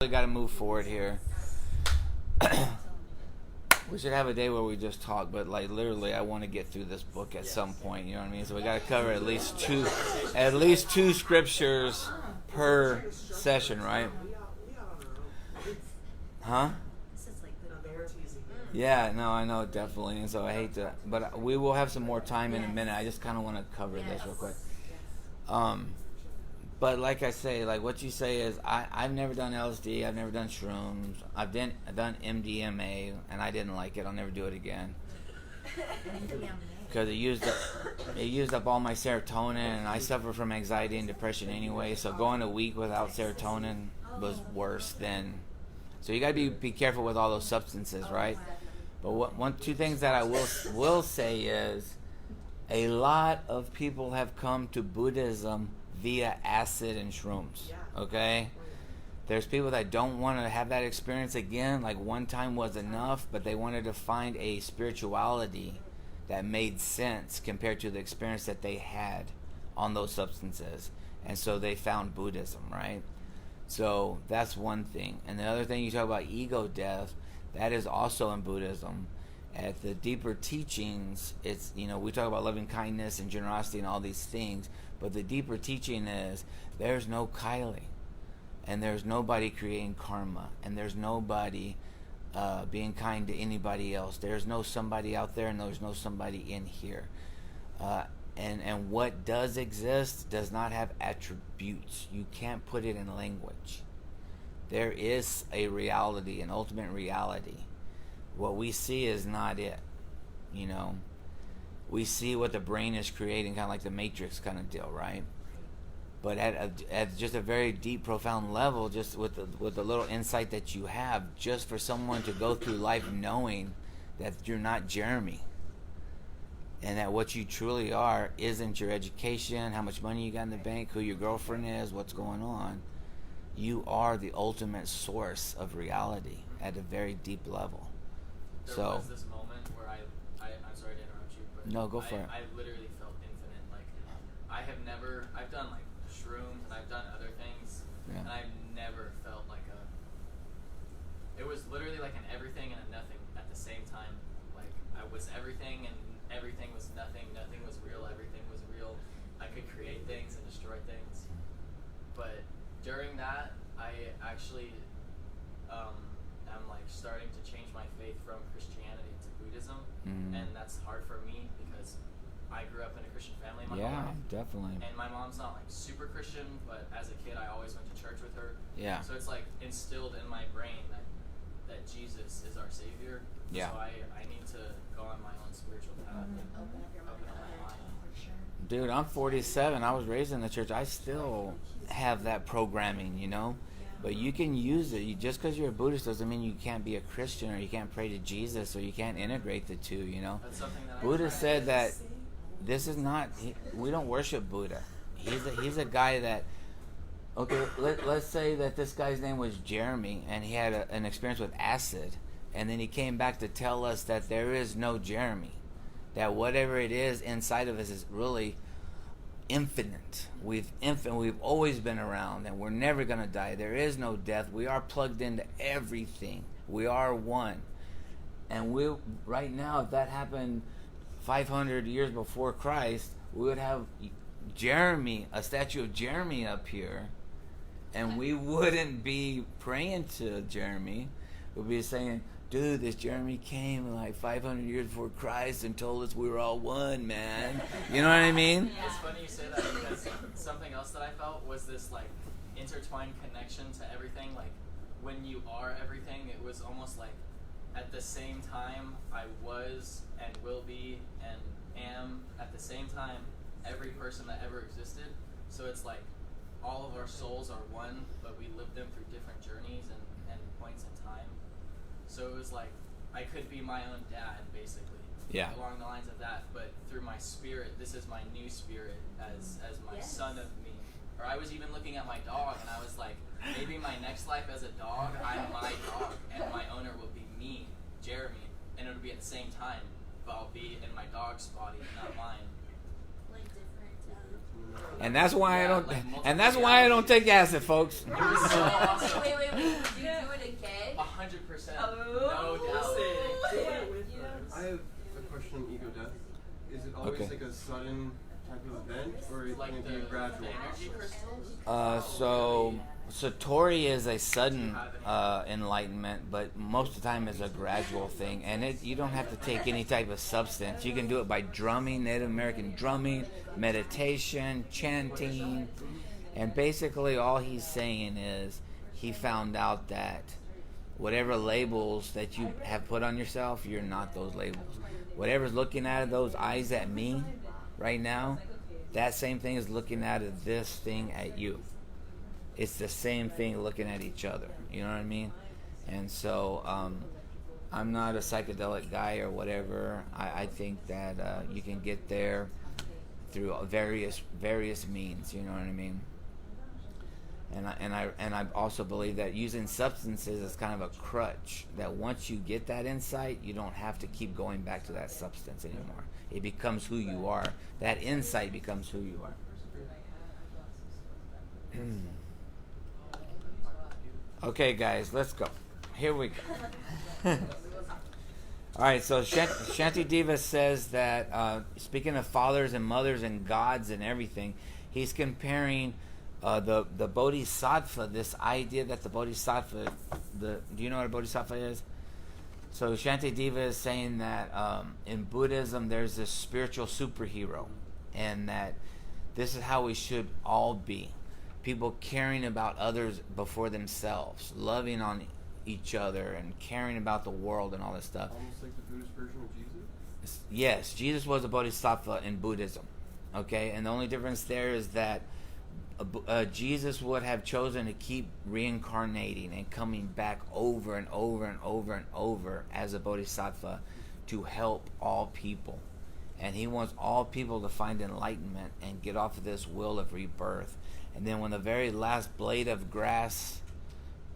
really got to move forward here. We should have a day where we just talk, but like literally, I want to get through this book at some point. You know what I mean? So we got to cover at least two scriptures per session, right? Huh? Yeah, no, I know, definitely. And so I hate to, but we will have some more time in a minute. I just kind of want to cover this real quick. But like I say, like what you say is, I've never done LSD, I've never done shrooms, I've done MDMA, and I didn't like it. I'll never do it again because it used up all my serotonin, and I suffer from anxiety and depression anyway. So going a week without serotonin was worse than. So you gotta be careful with all those substances, right? But two things that I will say is, a lot of people have come to Buddhism via acid and shrooms. Okay, there's people that don't want to have that experience again. Like one time was enough, but they wanted to find a spirituality that made sense compared to the experience that they had on those substances, and so they found Buddhism, right? So that's one thing. And the other thing, you talk about ego death, that is also in Buddhism. At the deeper teachings, it's, we talk about loving kindness and generosity and all these things, but the deeper teaching is there's no Kylie, and there's nobody creating karma, and there's nobody being kind to anybody else. There's no somebody out there, and there's no somebody in here. And what does exist does not have attributes. You can't put it in language. There is a reality, an ultimate reality. What we see is not it. We see what the brain is creating, kind of like the Matrix kind of deal, right? But at just a very deep, profound level, just with the little insight that you have, just for someone to go through life knowing that you're not Jeremy, and that what you truly are isn't your education, how much money you got in the bank, who your girlfriend is, what's going on. You are the ultimate source of reality at a very deep level. There was this moment where I'm sorry to interrupt you, but no, go for it. I literally felt infinite. Like, I've done like shrooms and I've done other things, yeah. And I've never felt like it was literally like an everything and a nothing at the same time. Like, I was everything and everything was nothing. Nothing was real. Everything was real. I could create things and destroy things. But during that, I actually am like starting to change my faith from Christianity to Buddhism, and that's hard for me because I grew up in a Christian family my whole life. Yeah, definitely. And my mom's not like super Christian, but as a kid I always went to church with her. Yeah. So it's like instilled in my brain that Jesus is our Savior. Yeah. So I need to go on my own spiritual path and open up my mind. Dude, I'm 47. I was raised in the church. I still have that programming, But you can use it. Just because you're a Buddhist doesn't mean you can't be a Christian, or you can't pray to Jesus, or you can't integrate the two, That's something that Buddha said that this is not, we don't worship Buddha. He's a guy that, okay, let's say that this guy's name was Jeremy, and he had an experience with acid, and then he came back to tell us that there is no Jeremy, that whatever it is inside of us is really infinite. We've always been around, and we're never going to die. There is no death. We are plugged into everything. We are one. And right now, if that happened 500 years before Christ, we would have Jeremy, a statue of Jeremy up here, and we wouldn't be praying to Jeremy. We'd be saying, dude, this Jeremy came like 500 years before Christ and told us we were all one, man. You know what I mean? It's funny you say that, because something else that I felt was this like intertwined connection to everything. Like, when you are everything, it was almost like at the same time I was and will be and am at the same time every person that ever existed. So it's like all of our souls are one, but we live them through different journeys and points in time. So it was like I could be my own dad, basically. Yeah. Along the lines of that, but through my spirit, this is my new spirit as my son of me. Or I was even looking at my dog, and I was like, maybe my next life as a dog, I'm my dog, and my owner will be me, Jeremy, and it'll be at the same time, but I'll be in my dog's body, not mine. Like different And that's why Yeah, I don't. like multiple And that's why I don't take acid, folks. It was so awesome. Wait. Did you do it again? 100%. Oh. No doubt. I have a question on ego death. Is it always Okay. like a sudden type of event, or Like can it the, be a the gradual energy process? crystals? So Satori is a sudden enlightenment, but most of the time it's a gradual thing, and you don't have to take any type of substance. You can do it by drumming, Native American drumming, meditation, chanting, and basically all he's saying is he found out that whatever labels that you have put on yourself, you're not those labels. Whatever's looking out of those eyes at me right now, that same thing is looking out of this thing at you. It's the same thing looking at each other. You know what I mean? And so I'm not a psychedelic guy or whatever. I think that you can get there through various means. You know what I mean? And I also believe that using substances is kind of a crutch. That once you get that insight, you don't have to keep going back to that substance anymore. It becomes who you are. That insight becomes who you are. Okay, guys, let's go. Here we go. All right, so Shantideva says that speaking of fathers and mothers and gods and everything, he's comparing the Bodhisattva, this idea that the Bodhisattva, do you know what a Bodhisattva is? So Shantideva is saying that in Buddhism there's this spiritual superhero, and that this is how we should all be. People caring about others before themselves, loving on each other and caring about the world and all this stuff. Almost like the Buddhist version of Jesus? Yes, Jesus was a Bodhisattva in Buddhism. Okay, and the only difference there is that Jesus would have chosen to keep reincarnating and coming back over and over and over and over as a Bodhisattva to help all people. And he wants all people to find enlightenment and get off of this wheel of rebirth. And then when the very last blade of grass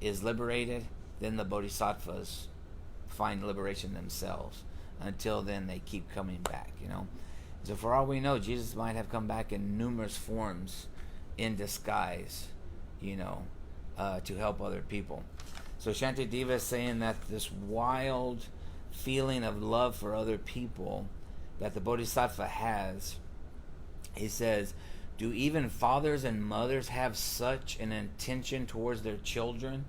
is liberated, then the Bodhisattvas find liberation themselves. Until then, they keep coming back, you know. So for all we know, Jesus might have come back in numerous forms in disguise, you know, to help other people. So Shantideva is saying that this wild feeling of love for other people that the Bodhisattva has, he says, do even fathers and mothers have such an intention towards their children?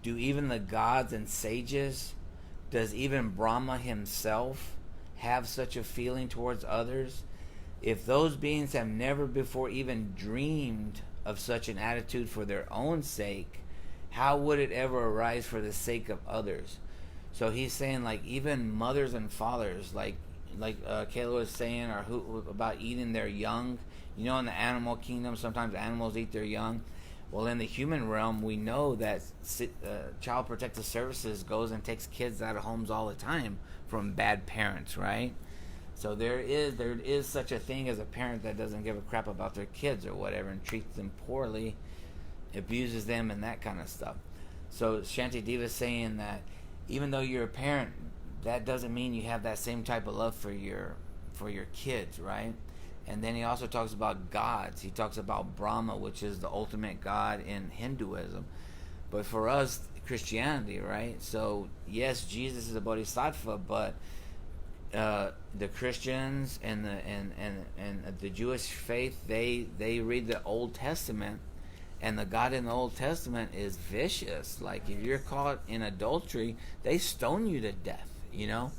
Do even the gods and sages, does even Brahma himself have such a feeling towards others? If those beings have never before even dreamed of such an attitude for their own sake, how would it ever arise for the sake of others? So he's saying, like, even mothers and fathers, like Kayla was saying, or who about eating their young. You know, in the animal kingdom, sometimes animals eat their young. Well, in the human realm, we know that Child Protective Services goes and takes kids out of homes all the time from bad parents, right? So there is such a thing as a parent that doesn't give a crap about their kids or whatever and treats them poorly, abuses them and that kind of stuff. So Shantideva is saying that even though you're a parent, that doesn't mean you have that same type of love for your kids, right? And then he also talks about gods. He talks about Brahma, which is the ultimate god in Hinduism. But for us, Christianity, right? So yes, Jesus is a bodhisattva, but the Christians and the Jewish faith, they read the Old Testament, and the God in the Old Testament is vicious. Like, if you're caught in adultery, they stone you to death, you know?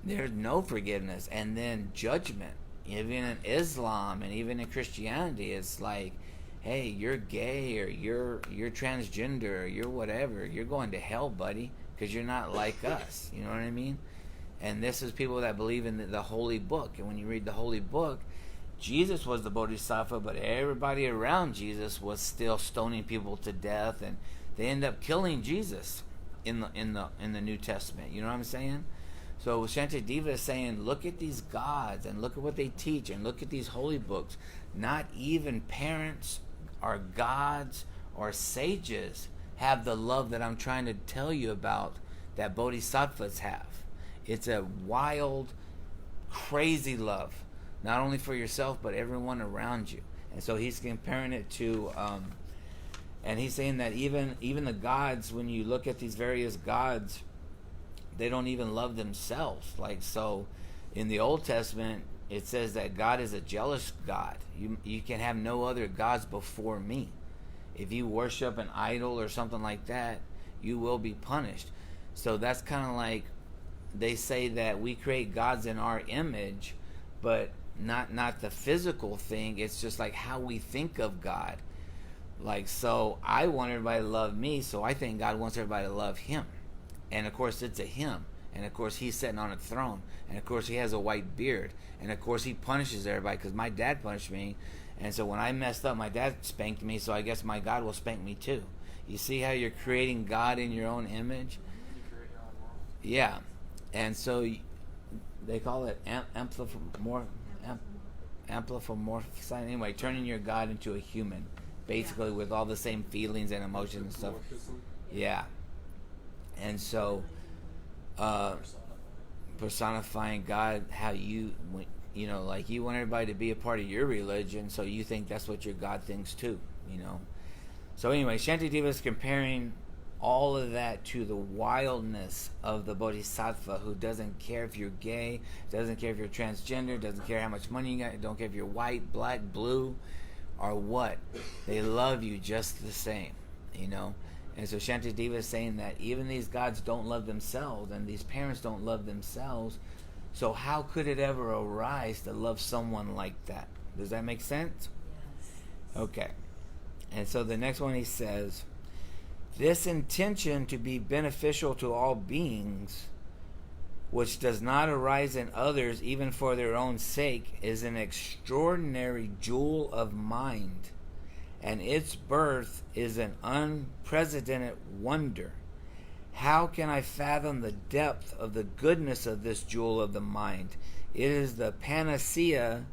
There's no forgiveness. And then judgment. Even in Islam and even in Christianity, it's like, hey, you're gay or you're transgender or you're whatever. You're going to hell, buddy, because you're not like us. You know what I mean? And this is people that believe in the holy book. And when you read the holy book, Jesus was the bodhisattva, but everybody around Jesus was still stoning people to death, and they end up killing Jesus in the New Testament. You know what I'm saying? So Shantideva is saying, look at these gods and look at what they teach and look at these holy books. Not even parents or gods or sages have the love that I'm trying to tell you about that bodhisattvas have. It's a wild, crazy love not only for yourself but everyone around you. And so he's comparing it to and he's saying that even the gods, when you look at these various gods, they don't even love themselves. Like, so in the Old Testament it says that God is a jealous God. You can have no other gods before me. If you worship an idol or something like that, you will be punished. So that's kind of like, they say that we create gods in our image, but not the physical thing. It's just like how we think of God. Like, so I want everybody to love me, so I think God wants everybody to love him. And of course it's a him. And of course he's sitting on a throne. And of course he has a white beard. And of course he punishes everybody, because my dad punished me. And so when I messed up, my dad spanked me, so I guess my God will spank me too. You see how you're creating God in your own image? You create your own world. Yeah. And so they call it amplifomorphizing. Anyway, turning your God into a human, basically, with all the same feelings and emotions and stuff. Yeah. And so personifying God, how you like, you want everybody to be a part of your religion, so you think that's what your God thinks too, So anyway, Shantideva is comparing all of that to the wildness of the Bodhisattva, who doesn't care if you're gay, doesn't care if you're transgender, doesn't care how much money you got, don't care if you're white, black, blue, or what. They love you just the same, And so Shantideva is saying that even these gods don't love themselves, and these parents don't love themselves. So how could it ever arise to love someone like that? Does that make sense? Yes. Okay. And so the next one, he says, this intention to be beneficial to all beings, which does not arise in others even for their own sake, is an extraordinary jewel of mind, and its birth is an unprecedented wonder. How can I fathom the depth of the goodness of this jewel of the mind? It is the panacea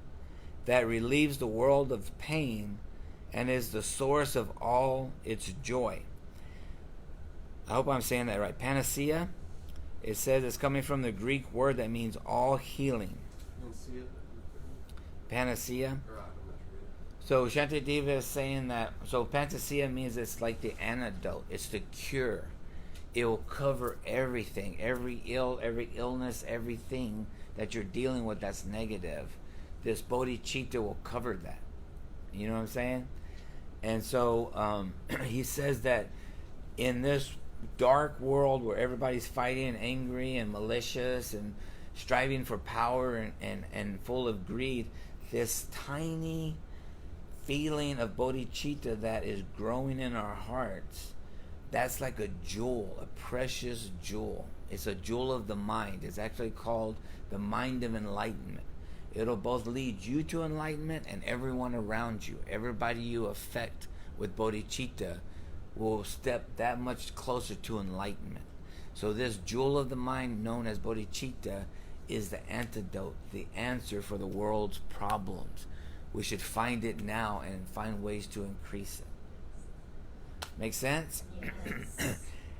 that relieves the world of pain and is the source of all its joy. I hope I'm saying that right. Panacea, it says it's coming from the Greek word that means all healing. Panacea. So Shantideva is saying that, so panacea means it's like the antidote. It's the cure. It will cover everything, every illness, everything that you're dealing with that's negative. This bodhicitta will cover that. You know what I'm saying? And so he says that in this dark world where everybody's fighting and angry and malicious and striving for power and full of greed, this tiny feeling of bodhicitta that is growing in our hearts, that's like a jewel, a precious jewel. It's a jewel of the mind. It's actually called the mind of enlightenment. It'll both lead you to enlightenment and everyone around you. Everybody you affect with bodhicitta will step that much closer to enlightenment. So this jewel of the mind known as bodhicitta is the antidote, the answer for the world's problems. We should find it now and find ways to increase it. Make sense? Yes.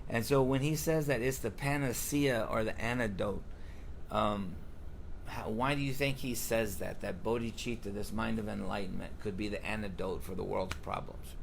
And so when he says that it's the panacea or the antidote, why do you think he says that? That bodhicitta, this mind of enlightenment, could be the antidote for the world's problems?